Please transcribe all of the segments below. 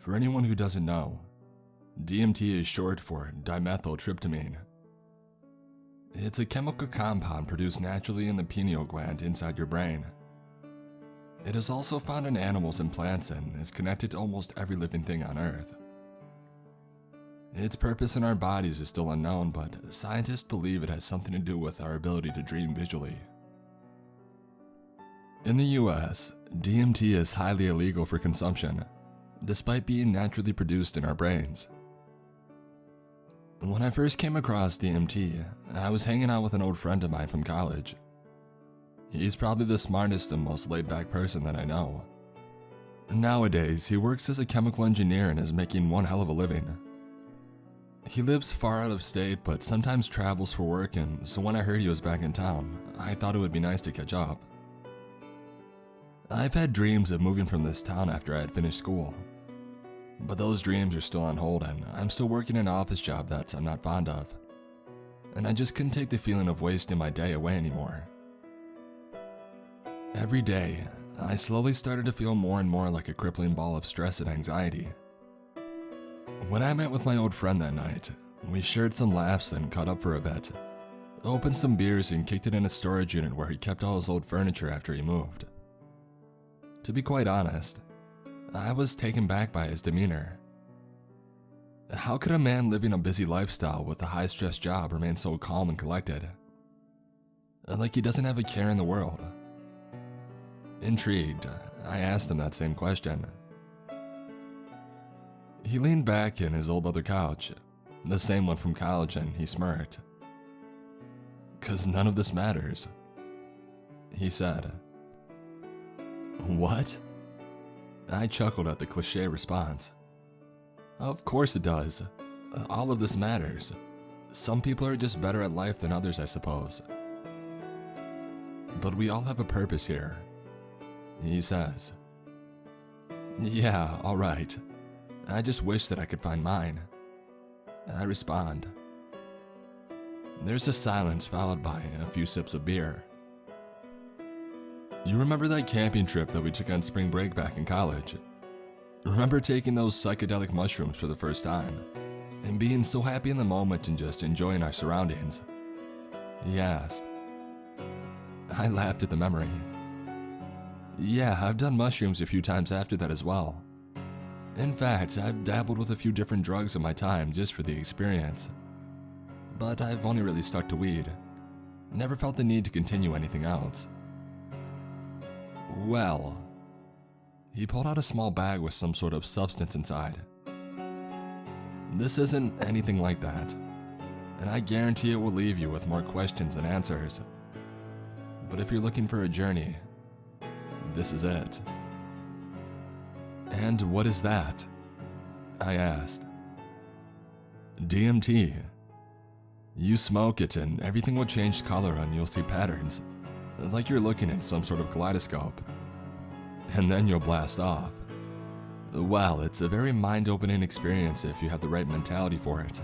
For anyone who doesn't know, DMT is short for dimethyltryptamine. It's a chemical compound produced naturally in the pineal gland inside your brain. It is also found in animals and plants and is connected to almost every living thing on Earth. Its purpose in our bodies is still unknown, but scientists believe it has something to do with our ability to dream visually. In the US, DMT is highly illegal for consumption, despite being naturally produced in our brains. When I first came across DMT, I was hanging out with an old friend of mine from college. He's probably the smartest and most laid-back person that I know. Nowadays, he works as a chemical engineer and is making one hell of a living. He lives far out of state, but sometimes travels for work, and so when I heard he was back in town, I thought it would be nice to catch up. I've had dreams of moving from this town after I had finished school. But those dreams are still on hold, and I'm still working an office job that I'm not fond of. And I just couldn't take the feeling of wasting my day away anymore. Every day, I slowly started to feel more and more like a crippling ball of stress and anxiety. When I met with my old friend that night, we shared some laughs and caught up for a bit, opened some beers and kicked it in a storage unit where he kept all his old furniture after he moved. To be quite honest, I was taken back by his demeanor. How could a man living a busy lifestyle with a high-stress job remain so calm and collected? Like he doesn't have a care in the world. Intrigued, I asked him that same question. He leaned back in his old leather couch, the same one from college, and he smirked. "'Cause none of this matters," he said. "What?" I chuckled at the cliché response. "Of course it does. All of this matters. Some people are just better at life than others, I suppose. But we all have a purpose here," he says. "Yeah, alright. I just wish that I could find mine," I respond. There's a silence followed by a few sips of beer. "You remember that camping trip that we took on spring break back in college? Remember taking those psychedelic mushrooms for the first time and being so happy in the moment and just enjoying our surroundings?" he asked. I laughed at the memory. "Yeah, I've done mushrooms a few times after that as well. In fact, I've dabbled with a few different drugs in my time just for the experience. But I've only really stuck to weed. Never felt the need to continue anything else." "Well," he pulled out a small bag with some sort of substance inside. "This isn't anything like that, and I guarantee it will leave you with more questions than answers. But if you're looking for a journey, this is it." "And what is that?" I asked. "DMT. You smoke it and everything will change color and you'll see patterns, like you're looking at some sort of kaleidoscope. And then you'll blast off. Wow, it's a very mind-opening experience if you have the right mentality for it.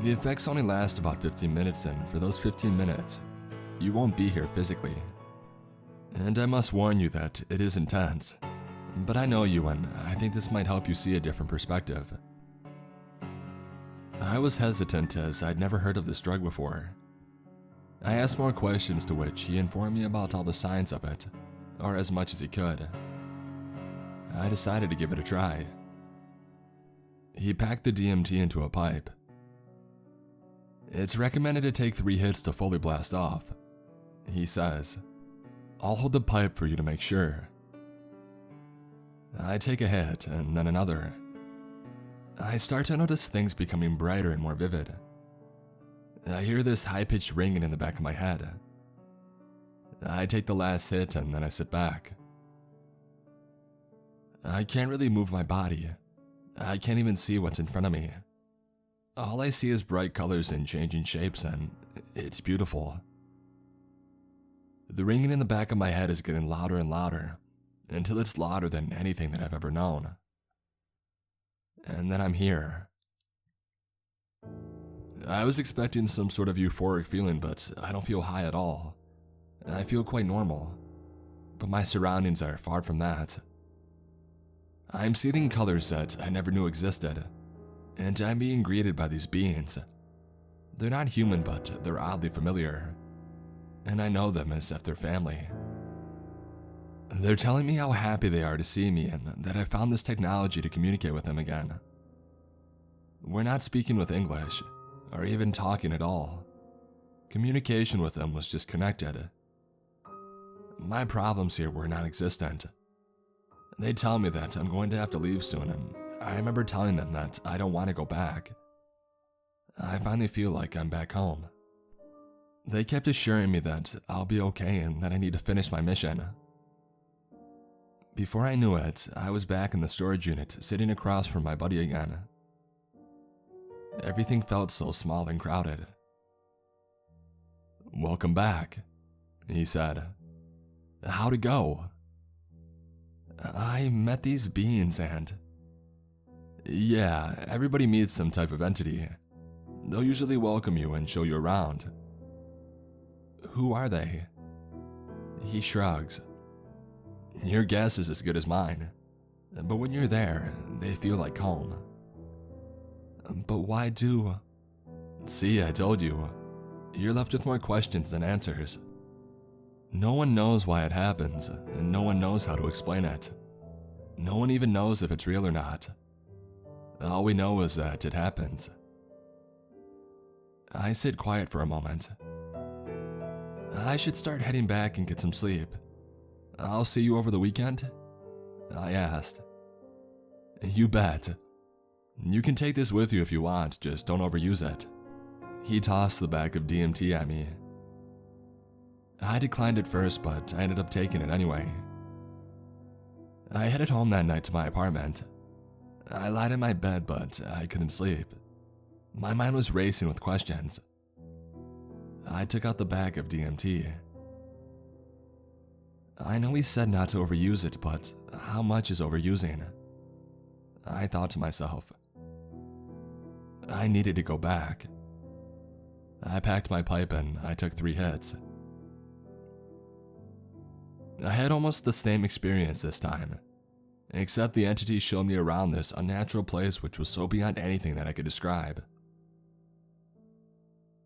The effects only last about 15 minutes, and for those 15 minutes, you won't be here physically. And I must warn you that it is intense, but I know you and I think this might help you see a different perspective." I was hesitant as I'd never heard of this drug before. I asked more questions, to which he informed me about all the science of it, or as much as he could. I decided to give it a try. He packed the DMT into a pipe. "It's recommended to take 3 hits to fully blast off," he says. "I'll hold the pipe for you to make sure." I take a hit and then another. I start to notice things becoming brighter and more vivid. I hear this high-pitched ringing in the back of my head. I take the last hit and then I sit back. I can't really move my body. I can't even see what's in front of me. All I see is bright colors and changing shapes, and it's beautiful. The ringing in the back of my head is getting louder and louder, until it's louder than anything that I've ever known. And then I'm here. I was expecting some sort of euphoric feeling, but I don't feel high at all. I feel quite normal, but my surroundings are far from that. I'm seeing colors that I never knew existed, and I'm being greeted by these beings. They're not human, but they're oddly familiar, and I know them as if they're family. They're telling me how happy they are to see me and that I found this technology to communicate with them again. We're not speaking with English, or even talking at all. Communication with them was disconnected. My problems here were non-existent. They tell me that I'm going to have to leave soon, and I remember telling them that I don't want to go back. I finally feel like I'm back home. They kept assuring me that I'll be okay and that I need to finish my mission. Before I knew it, I was back in the storage unit, sitting across from my buddy again. Everything felt so small and crowded. "Welcome back," he said. "How'd it go?" "I met these beings and..." "Yeah, everybody meets some type of entity. They'll usually welcome you and show you around." "Who are they?" He shrugs. "Your guess is as good as mine. But when you're there, they feel like home." "But why do..." "See, I told you. You're left with more questions than answers. No one knows why it happens, and no one knows how to explain it. No one even knows if it's real or not. All we know is that it happens." I sit quiet for a moment. "I should start heading back and get some sleep. I'll see you over the weekend?" I asked. "You bet. You can take this with you if you want, just don't overuse it." He tossed the bag of DMT at me. I declined at first, but I ended up taking it anyway. I headed home that night to my apartment. I lied in my bed, but I couldn't sleep. My mind was racing with questions. I took out the bag of DMT. I know he said not to overuse it, but how much is overusing? I thought to myself. I needed to go back. I packed my pipe and I took 3 hits. I had almost the same experience this time, except the entity showed me around this unnatural place which was so beyond anything that I could describe.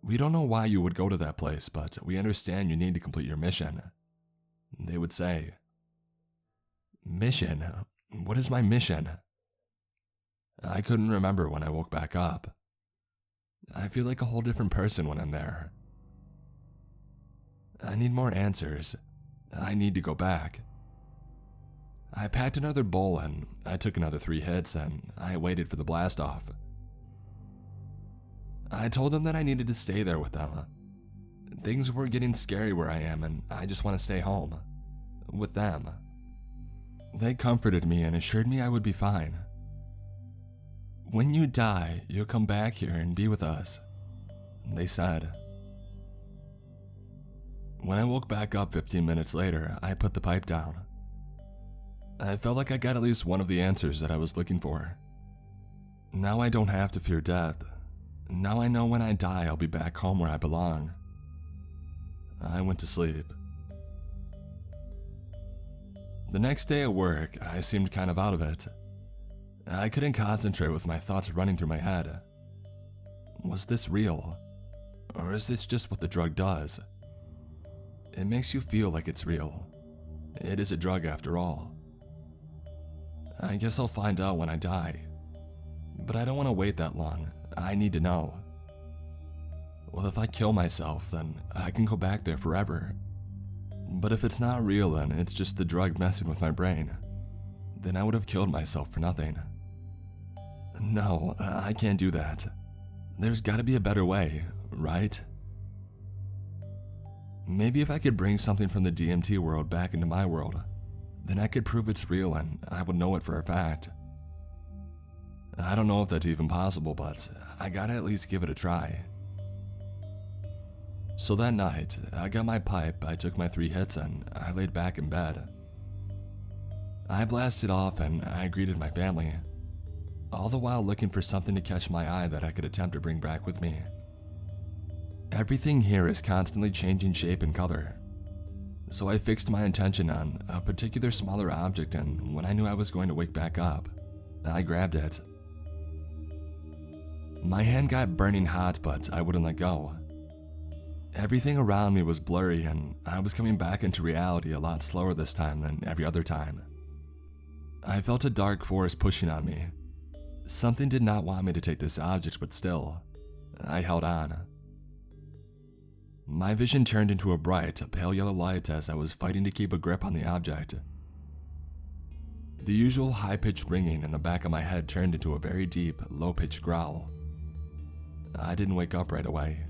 "We don't know why you would go to that place, but we understand you need to complete your mission," they would say. Mission? What is my mission? I couldn't remember when I woke back up. I feel like a whole different person when I'm there. I need more answers. I need to go back. I packed another bowl and I took another 3 hits and I waited for the blast off. I told them that I needed to stay there with them. Things were getting scary where I am and I just want to stay home. With them. They comforted me and assured me I would be fine. "When you die, you'll come back here and be with us," they said. When I woke back up 15 minutes later, I put the pipe down. I felt like I got at least one of the answers that I was looking for. Now I don't have to fear death. Now I know when I die, I'll be back home where I belong. I went to sleep. The next day at work, I seemed kind of out of it. I couldn't concentrate with my thoughts running through my head. Was this real? Or is this just what the drug does? It makes you feel like it's real. It is a drug after all. I guess I'll find out when I die. But I don't want to wait that long. I need to know. Well, if I kill myself, then I can go back there forever. But if it's not real and it's just the drug messing with my brain, then I would have killed myself for nothing. No, I can't do that. There's gotta be a better way, right? Maybe if I could bring something from the DMT world back into my world, then I could prove it's real and I would know it for a fact. I don't know if that's even possible, but I gotta at least give it a try. So that night, I got my pipe, I took my 3 hits, and I laid back in bed. I blasted off and I greeted my family, all the while looking for something to catch my eye that I could attempt to bring back with me. Everything here is constantly changing shape and color. so I fixed my attention on a particular smaller object, and when I knew I was going to wake back up, I grabbed it. My hand got burning hot, but I wouldn't let go. Everything around me was blurry, and I was coming back into reality a lot slower this time than every other time. I felt a dark force pushing on me. Something did not want me to take this object, but still, I held on. My vision turned into a bright, pale yellow light as I was fighting to keep a grip on the object. The usual high-pitched ringing in the back of my head turned into a very deep, low-pitched growl. I didn't wake up right away.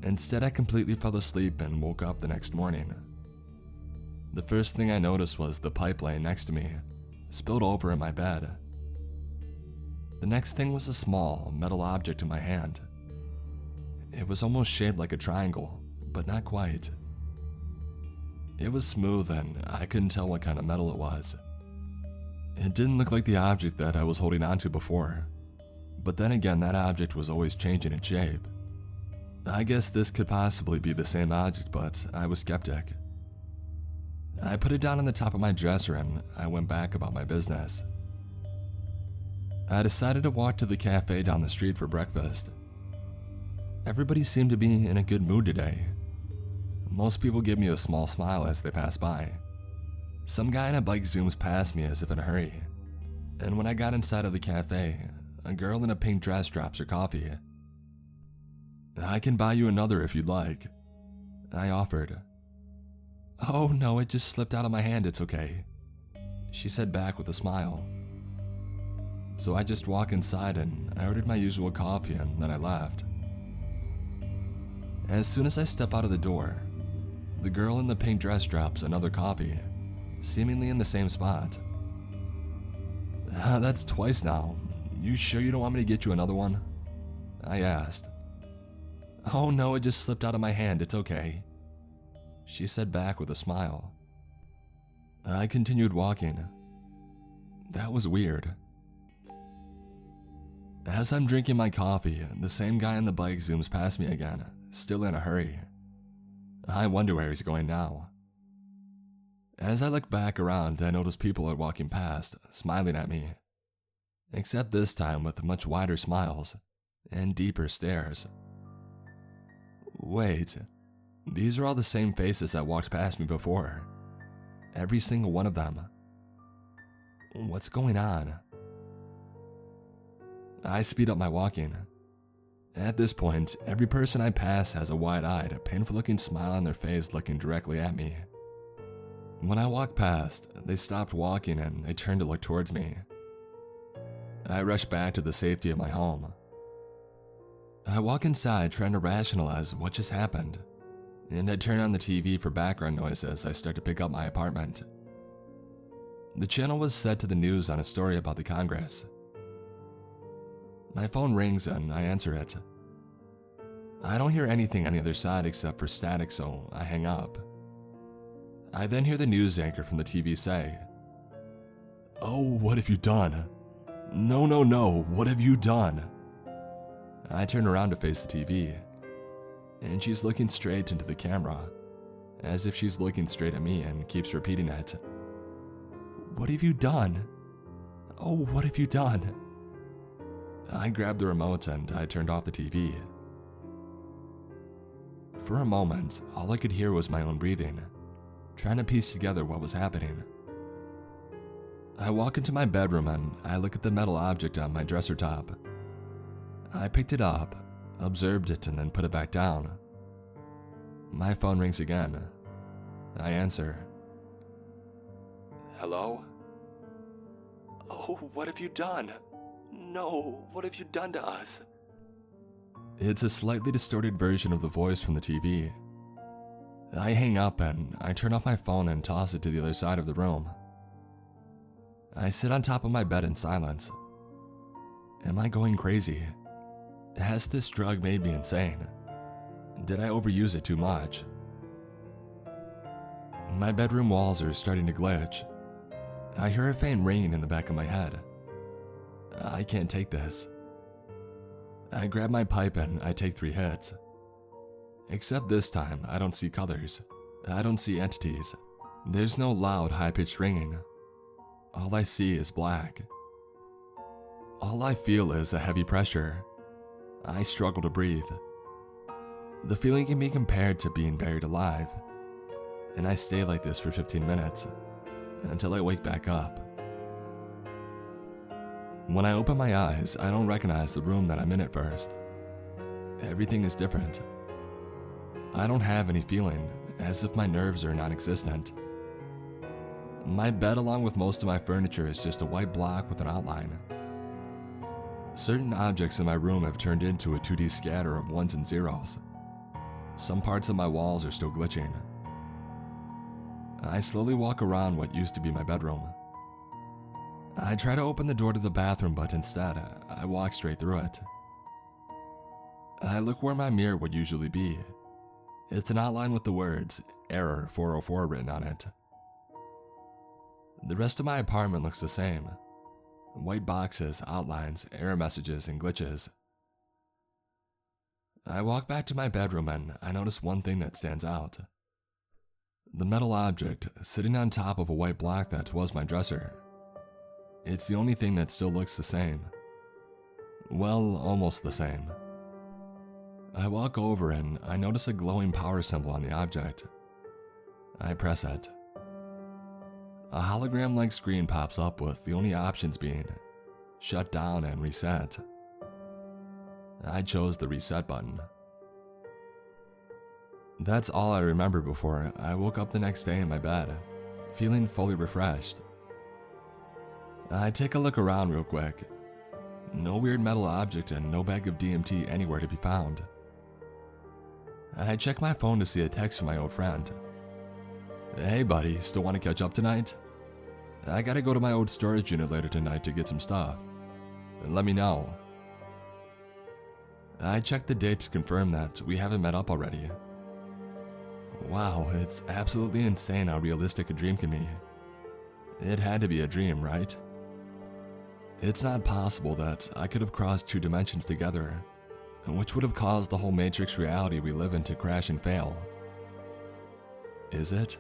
Instead, I completely fell asleep and woke up the next morning. The first thing I noticed was the pipe laying next to me, spilled over in my bed. The next thing was a small, metal object in my hand. It was almost shaped like a triangle, but not quite. It was smooth and I couldn't tell what kind of metal it was. It didn't look like the object that I was holding onto before, but then again, that object was always changing its shape. I guess this could possibly be the same object, but I was skeptic. I put it down on the top of my dresser and I went back about my business. I decided to walk to the cafe down the street for breakfast. Everybody seemed to be in a good mood today. Most people give me a small smile as they pass by. Some guy on a bike zooms past me as if in a hurry. And when I got inside of the cafe, a girl in a pink dress drops her coffee. "I can buy you another if you'd like," I offered. "Oh no, it just slipped out of my hand, it's okay," she said back with a smile. So I just walked inside and I ordered my usual coffee and then I left. As soon as I step out of the door, the girl in the pink dress drops another coffee, seemingly in the same spot. "That's twice now. You sure you don't want me to get you another one?" I asked. "Oh no, it just slipped out of my hand, it's okay," she said back with a smile. I continued walking. That was weird. As I'm drinking my coffee, the same guy on the bike zooms past me again, still in a hurry. I wonder where he's going now. As I look back around, I notice people are walking past, smiling at me. Except this time with much wider smiles and deeper stares. Wait, these are all the same faces that walked past me before. Every single one of them. What's going on? I speed up my walking. At this point, every person I pass has a wide-eyed, painful-looking smile on their face looking directly at me. When I walked past, they stopped walking and they turned to look towards me. I rushed back to the safety of my home. I walk inside trying to rationalize what just happened, and I turn on the TV for background noise as I start to pick up my apartment. The channel was set to the news on a story about the Congress. My phone rings and I answer it. I don't hear anything on the other side except for static, so I hang up. I then hear the news anchor from the TV say, "Oh, what have you done? No, no, no, what have you done?" I turn around to face the TV, and she's looking straight into the camera, as if she's looking straight at me and keeps repeating it. "What have you done? Oh, what have you done?" I grabbed the remote and I turned off the TV. For a moment, all I could hear was my own breathing, trying to piece together what was happening. I walk into my bedroom and I look at the metal object on my dresser top. I picked it up, observed it, and then put it back down. My phone rings again. I answer. "Hello?" "Oh, what have you done? No, what have you done to us?" It's a slightly distorted version of the voice from the TV. I hang up and I turn off my phone and toss it to the other side of the room. I sit on top of my bed in silence. Am I going crazy? Has this drug made me insane? Did I overuse it too much? My bedroom walls are starting to glitch. I hear a faint ringing in the back of my head. I can't take this. I grab my pipe and I take 3 hits. Except this time, I don't see colors. I don't see entities. There's no loud, high-pitched ringing. All I see is black. All I feel is a heavy pressure. I struggle to breathe. The feeling can be compared to being buried alive, and I stay like this for 15 minutes, until I wake back up. When I open my eyes, I don't recognize the room that I'm in at first. Everything is different. I don't have any feeling, as if my nerves are non-existent. My bed along with most of my furniture is just a white block with an outline. Certain objects in my room have turned into a 2D scatter of ones and zeros. Some parts of my walls are still glitching. I slowly walk around what used to be my bedroom. I try to open the door to the bathroom, but instead, I walk straight through it. I look where my mirror would usually be. It's an outline with the words, "Error 404" written on it. The rest of my apartment looks the same. White boxes, outlines, error messages, and glitches. I walk back to my bedroom and I notice one thing that stands out. The metal object sitting on top of a white block that was my dresser. It's the only thing that still looks the same. Well, almost the same. I walk over and I notice a glowing power symbol on the object. I press it. A hologram-like screen pops up with the only options being shut down and reset. I chose the reset button. That's all I remember before I woke up the next day in my bed, feeling fully refreshed. I take a look around real quick. No weird metal object and no bag of DMT anywhere to be found. I check my phone to see a text from my old friend. "Hey buddy, still want to catch up tonight? I gotta go to my old storage unit later tonight to get some stuff. Let me know." I check the date to confirm that we haven't met up already. Wow, it's absolutely insane how realistic a dream can be. It had to be a dream, right? It's not possible that I could have crossed two dimensions together, which would have caused the whole Matrix reality we live in to crash and fail. Is it?